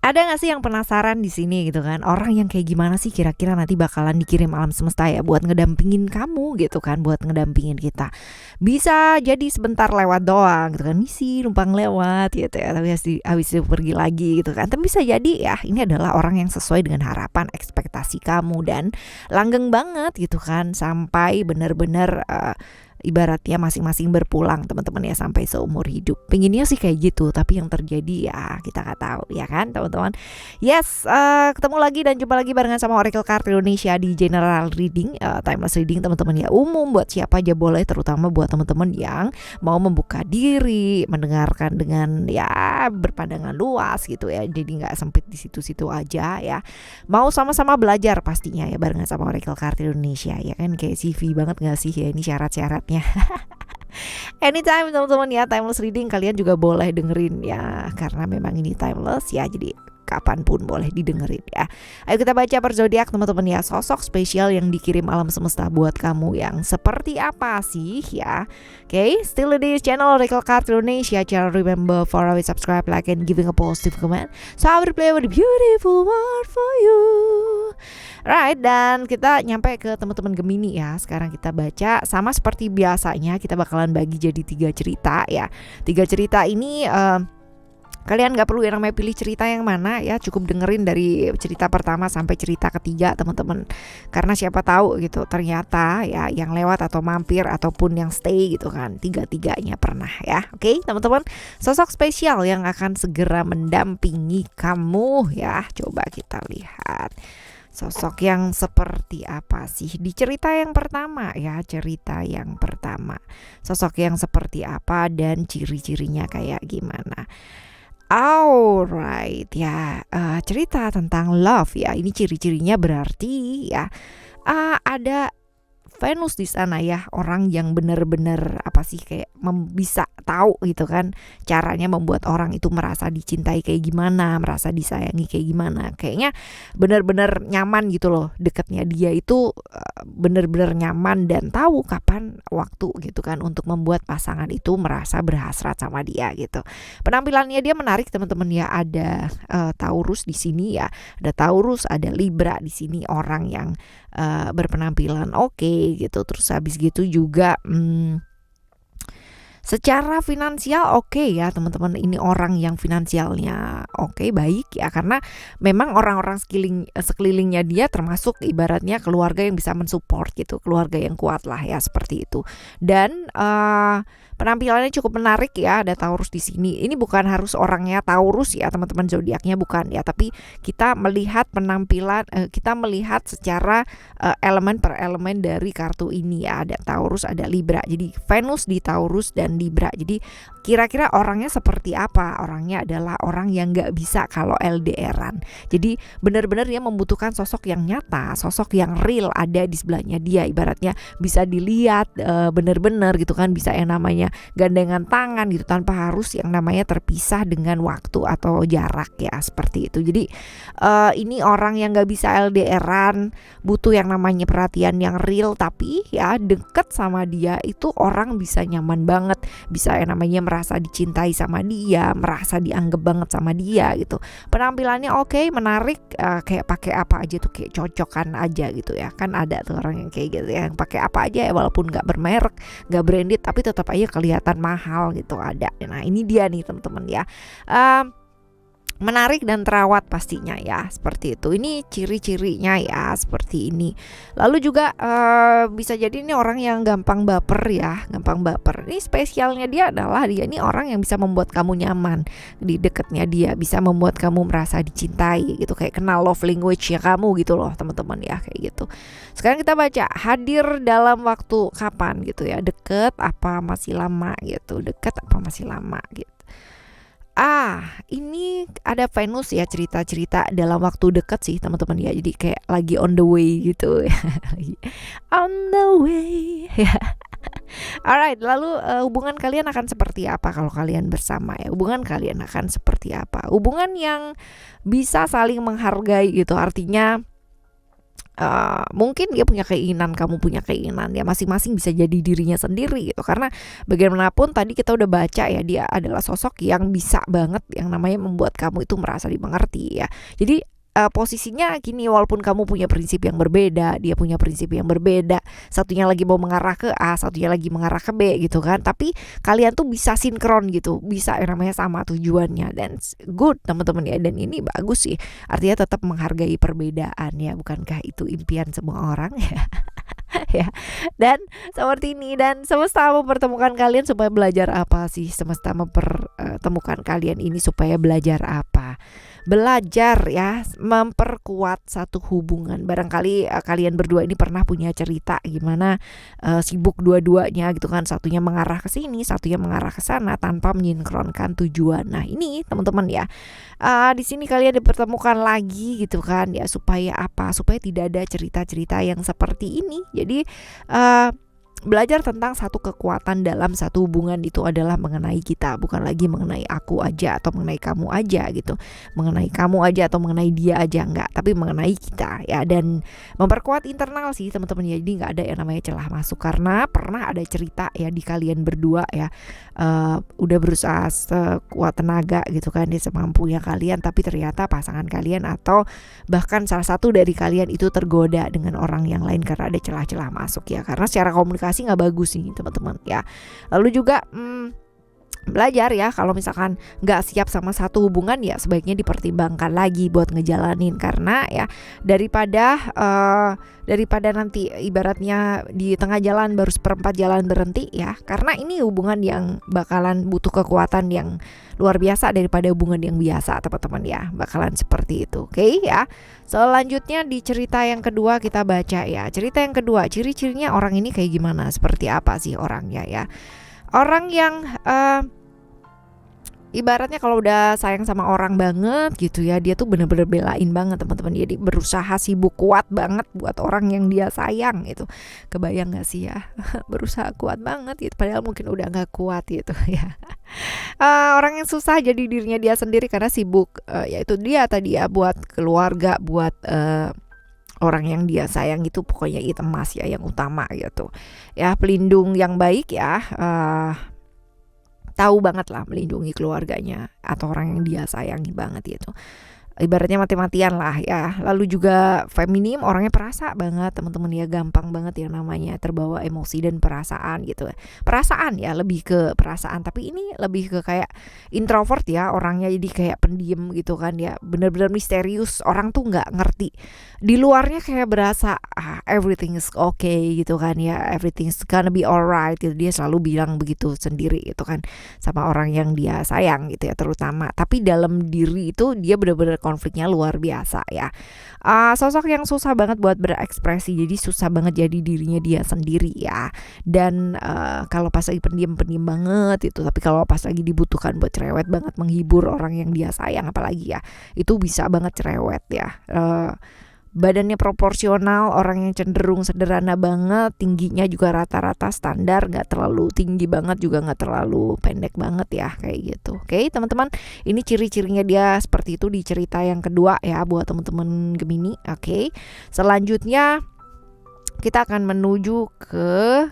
Ada nggak sih yang penasaran di sini gitu kan? Orang yang kayak gimana sih kira-kira nanti bakalan dikirim alam semesta ya buat ngedampingin kamu gitu kan, buat ngedampingin kita. Bisa jadi sebentar lewat doang gitu kan, misi numpang lewat gitu ya, tapi habis itu pergi lagi gitu kan. Tapi bisa jadi ya ini adalah orang yang sesuai dengan harapan, ekspektasi kamu dan langgeng banget gitu kan sampai bener-bener ibaratnya masing-masing berpulang teman-teman ya sampai seumur hidup. Pengennya sih kayak gitu, tapi yang terjadi ya kita nggak tahu ya kan teman-teman. Yes, ketemu lagi dan jumpa lagi barengan sama Oracle Card Indonesia di General Reading, Timeless Reading teman-teman ya, umum buat siapa aja boleh, terutama buat teman-teman yang mau membuka diri, mendengarkan dengan ya berpandangan luas gitu ya, jadi nggak sempit di situ-situ aja ya. Mau sama-sama belajar pastinya ya barengan sama Oracle Card Indonesia ya kan, kayak CV banget nggak sih ya ini syarat-syaratnya. Anytime teman-teman ya, timeless reading kalian juga boleh dengerin ya, karena memang ini timeless ya, jadi kapanpun boleh didengerin ya. Ayo kita baca per zodiak teman-teman ya, sosok spesial yang dikirim alam semesta buat kamu yang seperti apa sih ya. Okay, still in this channel Oracle Card Indonesia. Jangan remember for always subscribe, like and giving a positive comment, so I will play with a beautiful word for you. Right, dan kita nyampe ke teman-teman Gemini ya. Sekarang kita baca sama seperti biasanya, kita bakalan bagi jadi 3 cerita ya. 3 cerita ini kalian gak perlu yang namanya pilih cerita yang mana ya, cukup dengerin dari cerita pertama sampai cerita ketiga teman-teman. Karena siapa tahu gitu ternyata ya yang lewat atau mampir ataupun yang stay gitu kan, 3-tiganya pernah ya. Oke teman-teman, sosok spesial yang akan segera mendampingi kamu ya. Coba kita lihat sosok yang seperti apa sih di cerita yang pertama ya, cerita yang pertama. Sosok yang seperti apa dan ciri-cirinya kayak gimana. Alright ya, cerita tentang love ya. Ini ciri-cirinya berarti ya ada Venus di sana ya, orang yang benar-benar apa sih kayak bisa tahu gitu kan caranya membuat orang itu merasa dicintai kayak gimana, merasa disayangi kayak gimana. Kayaknya benar-benar nyaman gitu loh dekatnya dia itu, benar-benar nyaman dan tahu kapan waktu gitu kan untuk membuat pasangan itu merasa berhasrat sama dia gitu. Penampilannya dia menarik teman-teman ya, ada Taurus di sini ya, ada Taurus, ada Libra di sini, orang yang berpenampilan oke gitu. Terus habis gitu juga secara finansial oke ya teman-teman, ini orang yang finansialnya oke, baik ya, karena memang orang-orang sekelilingnya dia termasuk ibaratnya keluarga yang bisa mensupport gitu, keluarga yang kuat lah ya seperti itu. Dan penampilannya cukup menarik ya, ada Taurus di sini. Ini bukan harus orangnya Taurus ya teman-teman, zodiaknya bukan ya, tapi kita melihat penampilan, kita melihat secara elemen per elemen dari kartu ini ya, ada Taurus, ada Libra. Jadi Venus di Taurus dan Libra. Jadi kira-kira orangnya seperti apa? Orangnya adalah orang yang gak bisa kalau LDRan. Jadi benar-benar dia membutuhkan sosok yang nyata, sosok yang real ada di sebelahnya dia. Ibaratnya bisa dilihat benar-benar gitu kan, bisa yang namanya gandengan tangan gitu tanpa harus yang namanya terpisah dengan waktu atau jarak ya, seperti itu. Jadi ini orang yang gak bisa LDRan, butuh yang namanya perhatian yang real, tapi ya deket sama dia itu orang bisa nyaman banget, bisa yang namanya merasa dicintai sama dia, merasa dianggap banget sama dia gitu. Penampilannya oke, menarik, kayak pakai apa aja tuh kayak cocokan aja gitu ya. Kan ada tuh orang yang kayak gitu ya, yang pakai apa aja ya, walaupun nggak bermerek, nggak branded, tapi tetap aja kelihatan mahal gitu, ada. Nah ini dia nih teman-teman ya, menarik dan terawat pastinya ya, seperti itu. Ini ciri-cirinya ya seperti ini. Lalu juga bisa jadi ini orang yang gampang baper ya, gampang baper. Ini spesialnya dia adalah dia ini orang yang bisa membuat kamu nyaman di dekatnya dia, bisa membuat kamu merasa dicintai gitu, kayak kenal love language ya kamu gitu loh teman-teman ya, kayak gitu. Sekarang kita baca hadir dalam waktu kapan gitu ya, deket apa masih lama gitu, deket apa masih lama gitu. Ini ada Venus ya, cerita-cerita dalam waktu dekat sih teman-teman ya. Jadi kayak lagi on the way gitu ya. On the way ya. Alright, lalu hubungan kalian akan seperti apa kalau kalian bersama ya? Hubungan kalian akan seperti apa? Hubungan yang bisa saling menghargai gitu, artinya mungkin dia punya keinginan, kamu punya keinginan, ya masing-masing bisa jadi dirinya sendiri gitu. Karena bagaimanapun tadi kita udah baca ya, dia adalah sosok yang bisa banget yang namanya membuat kamu itu merasa dimengerti ya. Jadi posisinya gini, walaupun kamu punya prinsip yang berbeda, dia punya prinsip yang berbeda, satunya lagi mau mengarah ke A, satunya lagi mengarah ke B gitu kan, tapi kalian tuh bisa sinkron gitu, bisa yang namanya sama tujuannya, dan good teman-teman ya. Dan ini bagus sih, artinya tetap menghargai perbedaan ya, bukankah itu impian semua orang ya. Ya, dan seperti ini, dan semesta mempertemukan kalian supaya belajar apa sih? Semesta mempertemukan kalian ini supaya belajar apa? Belajar ya, memperkuat satu hubungan. Barangkali kalian berdua ini pernah punya cerita gimana sibuk dua-duanya gitu kan, satunya mengarah ke sini, satunya mengarah ke sana tanpa menyinkronkan tujuan. Nah ini teman-teman ya, di sini kalian dipertemukan lagi gitu kan ya, supaya apa? Supaya tidak ada cerita-cerita yang seperti ini. Jadi belajar tentang satu kekuatan dalam satu hubungan itu adalah mengenai kita, bukan lagi mengenai aku aja atau mengenai kamu aja gitu, mengenai kamu aja atau mengenai dia aja, enggak, tapi mengenai kita ya. Dan memperkuat internal sih teman-teman ya, jadi nggak ada yang namanya celah masuk, karena pernah ada cerita ya di kalian berdua ya, udah berusaha sekuat tenaga gitu kan, dia semampunya kalian, tapi ternyata pasangan kalian atau bahkan salah satu dari kalian itu tergoda dengan orang yang lain karena ada celah-celah masuk ya, karena secara komunikasi nggak bagus nih teman-teman ya. Lalu juga belajar ya, kalau misalkan nggak siap sama satu hubungan ya sebaiknya dipertimbangkan lagi buat ngejalanin, karena ya daripada nanti ibaratnya di tengah jalan baru seperempat jalan berhenti ya, karena ini hubungan yang bakalan butuh kekuatan yang luar biasa daripada hubungan yang biasa teman-teman ya, bakalan seperti itu. Oke ya. Selanjutnya di cerita yang kedua kita baca ya, cerita yang kedua, ciri-cirinya orang ini kayak gimana, seperti apa sih orangnya ya. Orang yang ibaratnya kalau udah sayang sama orang banget gitu ya, dia tuh bener-bener belain banget teman-teman. Jadi berusaha sibuk kuat banget buat orang yang dia sayang gitu. Kebayang gak sih ya? Berusaha kuat banget gitu, padahal mungkin udah gak kuat gitu ya. Orang yang susah jadi dirinya dia sendiri karena sibuk yaitu dia tadi ya, buat keluarga, buat orang yang dia sayang itu pokoknya itu emas ya, yang utama gitu. Ya pelindung yang baik ya, tahu banget lah melindungi keluarganya atau orang yang dia sayangi banget gitu. Ibaratnya mati-matian lah ya. Lalu juga feminim, orangnya perasa banget teman-teman ya, gampang banget yang namanya terbawa emosi dan perasaan gitu. Perasaan ya, lebih ke perasaan, tapi ini lebih ke kayak introvert ya orangnya, jadi kayak pendiam gitu kan ya, bener-bener misterius, orang tuh nggak ngerti. Di luarnya kayak berasa everything is okay gitu kan ya, everything's gonna be alright gitu, dia selalu bilang begitu sendiri gitu kan sama orang yang dia sayang gitu ya terutama. Tapi dalam diri itu dia bener-bener konfliknya luar biasa ya. Sosok yang susah banget buat berekspresi, jadi susah banget jadi dirinya dia sendiri ya. Dan kalau pas lagi pendiam banget itu, tapi kalau pas lagi dibutuhkan buat cerewet banget menghibur orang yang dia sayang apalagi ya, itu bisa banget cerewet ya. Badannya proporsional, orang yang cenderung sederhana banget, tingginya juga rata-rata standar, gak terlalu tinggi banget juga gak terlalu pendek banget ya, kayak gitu. Oke teman-teman, ini ciri-cirinya dia seperti itu di cerita yang kedua ya buat teman-teman Gemini. Oke, selanjutnya kita akan menuju ke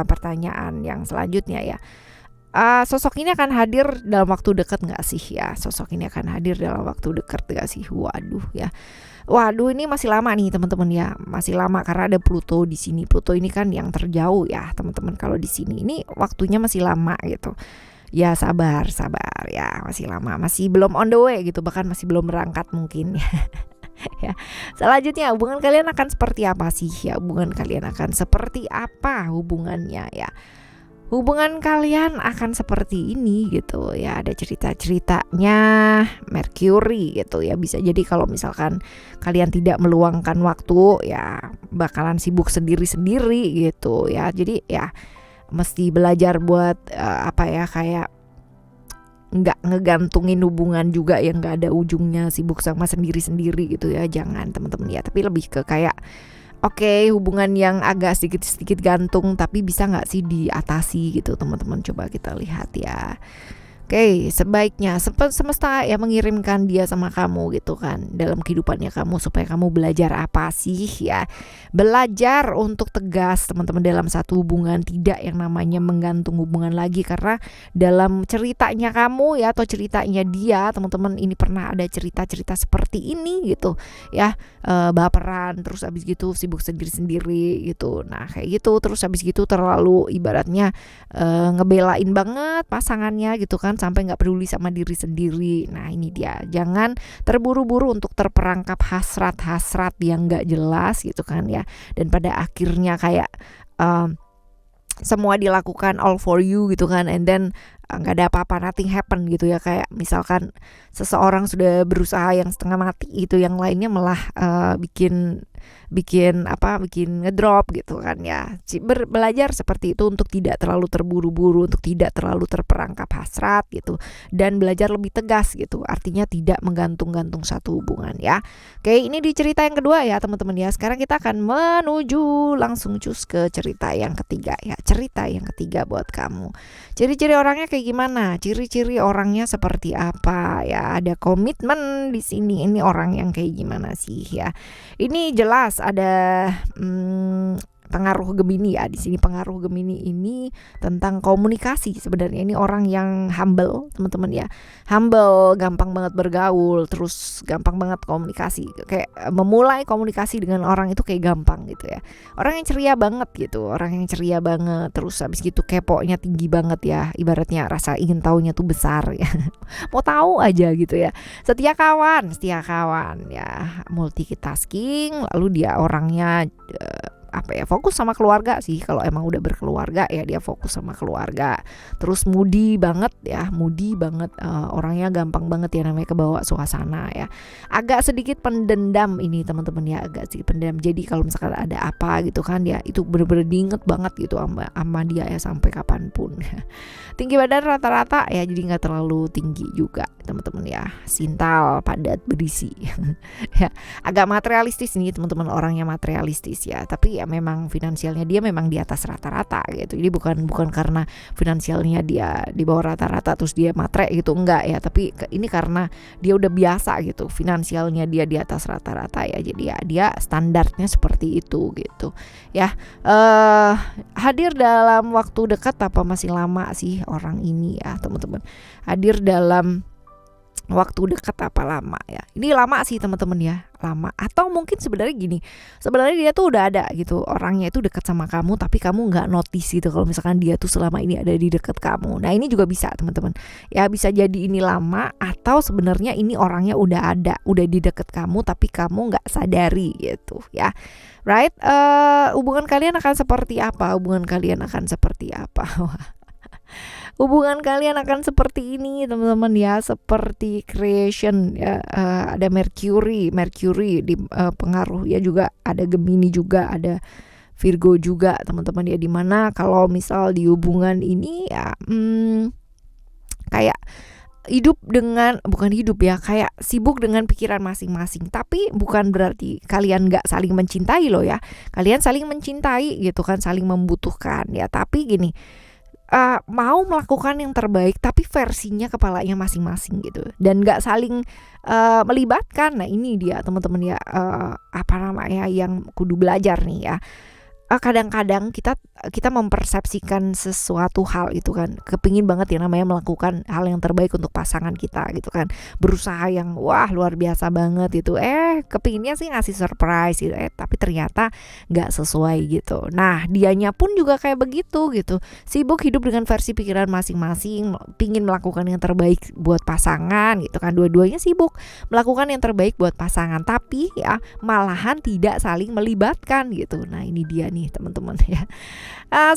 pertanyaan yang selanjutnya ya. Sosok ini akan hadir dalam waktu dekat gak sih ya? Sosok ini akan hadir dalam waktu dekat gak sih? Waduh ya. Waduh, ini masih lama nih teman-teman ya, masih lama karena ada Pluto di sini. Pluto ini kan yang terjauh ya teman-teman. Kalau di sini ini waktunya masih lama gitu. Ya sabar ya, masih lama, masih belum on the way gitu, bahkan masih belum berangkat mungkin ya. Ya. Selanjutnya hubungan kalian akan seperti apa sih ya? Hubungan kalian akan seperti apa hubungannya ya? Hubungan kalian akan seperti ini gitu ya, ada cerita-ceritanya Mercury gitu ya. Bisa jadi kalau misalkan kalian tidak meluangkan waktu ya bakalan sibuk sendiri-sendiri gitu ya. Jadi ya mesti belajar buat kayak nggak ngegantungin hubungan juga yang nggak ada ujungnya, sibuk sama sendiri-sendiri gitu ya, jangan teman-teman ya. Tapi lebih ke kayak hubungan yang agak sedikit-sedikit gantung, tapi bisa nggak sih diatasi gitu teman-teman, coba kita lihat ya. Oke, sebaiknya semesta ya mengirimkan dia sama kamu gitu kan dalam kehidupannya kamu supaya kamu belajar apa sih ya. Belajar untuk tegas teman-teman dalam satu hubungan, tidak yang namanya menggantung hubungan lagi karena dalam ceritanya kamu ya atau ceritanya dia, teman-teman ini pernah ada cerita-cerita seperti ini gitu ya. Baperan terus habis gitu sibuk sendiri-sendiri gitu. Nah, kayak gitu terus habis gitu terlalu ibaratnya ngebelain banget pasangannya gitu kan sampai nggak peduli sama diri sendiri. Nah ini dia, jangan terburu-buru untuk terperangkap hasrat-hasrat yang nggak jelas gitu kan ya, dan pada akhirnya kayak semua dilakukan all for you gitu kan, and then nggak ada apa-apa, nothing happen gitu ya. Kayak misalkan seseorang sudah berusaha yang setengah mati itu, yang lainnya malah bikin ngedrop gitu kan ya. Belajar seperti itu untuk tidak terlalu terburu-buru, untuk tidak terlalu terperangkap hasrat gitu, dan belajar lebih tegas gitu, artinya tidak menggantung-gantung satu hubungan ya. Oke, ini di cerita yang kedua ya teman-teman ya. Sekarang kita akan menuju langsung cus ke cerita yang ketiga ya. Cerita yang ketiga buat kamu, ciri-ciri orangnya kayak gimana, ciri-ciri orangnya seperti apa ya. Ada komitmen di sini, ini orang yang kayak gimana sih ya. Ini jelas ada pengaruh Gemini ya. Di sini pengaruh Gemini ini tentang komunikasi. Sebenarnya ini orang yang humble, teman-teman ya. Humble, gampang banget bergaul, terus gampang banget komunikasi. Kayak memulai komunikasi dengan orang itu kayak gampang gitu ya. Orang yang ceria banget gitu, orang yang ceria banget. Terus habis gitu keponya tinggi banget ya. Ibaratnya rasa ingin tahunya tuh besar ya. Mau tahu aja gitu ya. Setia kawan ya. Multitasking, lalu dia orangnya fokus sama keluarga sih. Kalau emang udah berkeluarga ya dia fokus sama keluarga. Terus moody banget, orangnya gampang banget ya namanya kebawa suasana ya. Agak sedikit pendendam ini teman-teman ya, agak sedikit pendendam. Jadi kalau misalkan ada apa gitu kan ya, itu bener-bener diinget banget gitu sama dia ya sampai kapanpun. Tinggi badan rata-rata ya, jadi nggak terlalu tinggi juga teman-teman ya. Sintal, padat, berisi. Ya, agak materialistis nih teman-teman, orangnya materialistis ya. Tapi ya memang finansialnya dia memang di atas rata-rata gitu. Jadi bukan karena finansialnya dia di bawah rata-rata terus dia matre gitu, enggak ya. Tapi ini karena dia udah biasa gitu, finansialnya dia di atas rata-rata ya. Jadi ya dia standarnya seperti itu gitu ya. Hadir dalam waktu dekat apa masih lama sih orang ini ya teman-teman. Hadir dalam waktu dekat apa lama ya. Ini lama sih teman-teman ya, lama. Atau mungkin sebenarnya gini, sebenarnya dia tuh udah ada gitu, orangnya itu dekat sama kamu tapi kamu nggak notice gitu kalau misalkan dia tuh selama ini ada di dekat kamu. Nah ini juga bisa teman-teman ya, bisa jadi ini lama atau sebenarnya ini orangnya udah ada, udah di dekat kamu tapi kamu nggak sadari gitu ya. Right? Hubungan kalian akan seperti apa? Hubungan kalian akan seperti apa? Hubungan kalian akan seperti ini teman-teman ya, seperti creation ya. Ada Mercury di pengaruh ya, juga ada Gemini, juga ada Virgo juga teman-teman ya. Dimana kalau misal di hubungan ini ya kayak kayak sibuk dengan pikiran masing-masing. Tapi bukan berarti kalian gak saling mencintai loh ya. Kalian saling mencintai gitu kan, saling membutuhkan ya. Tapi gini, mau melakukan yang terbaik tapi versinya kepalanya masing-masing gitu, dan gak saling melibatkan. Nah ini dia teman-teman ya, yang kudu belajar nih ya. Kadang-kadang kita mempersepsikan sesuatu hal itu kan, kepingin banget ya namanya melakukan hal yang terbaik untuk pasangan kita gitu kan, berusaha yang wah luar biasa banget itu, kepinginnya sih ngasih surprise gitu, tapi ternyata nggak sesuai gitu. Nah dianya pun juga kayak begitu gitu, sibuk hidup dengan versi pikiran masing-masing, pingin melakukan yang terbaik buat pasangan gitu kan, dua-duanya sibuk melakukan yang terbaik buat pasangan tapi ya malahan tidak saling melibatkan gitu. Nah ini dia nih teman-teman ya.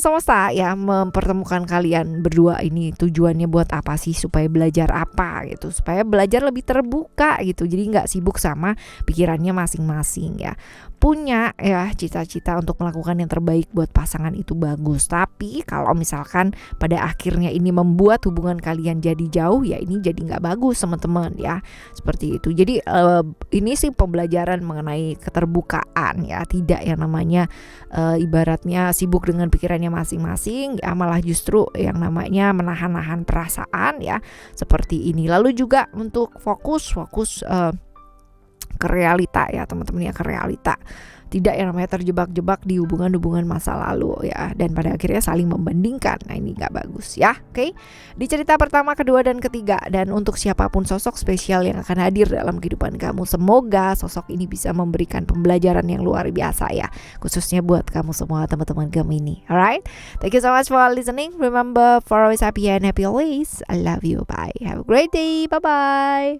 Semesta ya mempertemukan kalian berdua ini tujuannya buat apa sih? Supaya belajar apa gitu, supaya belajar lebih terbuka gitu, jadi nggak sibuk sama pikirannya masing-masing ya. punya ya cita-cita untuk melakukan yang terbaik buat pasangan itu bagus. Tapi kalau misalkan pada akhirnya ini membuat hubungan kalian jadi jauh, ya ini jadi nggak bagus teman-teman ya. Seperti itu. Jadi ini sih pembelajaran mengenai keterbukaan ya, tidak yang namanya ibaratnya sibuk dengan pikirannya masing-masing ya, malah justru yang namanya menahan-nahan perasaan ya, seperti ini. Lalu juga untuk fokus ke realita ya teman-teman ya, ke realita, tidak yang namanya terjebak-jebak di hubungan-hubungan masa lalu ya, dan pada akhirnya saling membandingkan. Nah ini gak bagus ya. Oke, di cerita pertama, kedua, dan ketiga. Dan untuk siapapun sosok spesial yang akan hadir dalam kehidupan kamu, semoga sosok ini bisa memberikan pembelajaran yang luar biasa ya, khususnya buat kamu semua teman-teman Gemini. Alright, thank you so much for listening. Remember, for always happy and happy always. I love you. Bye. Have a great day. Bye bye.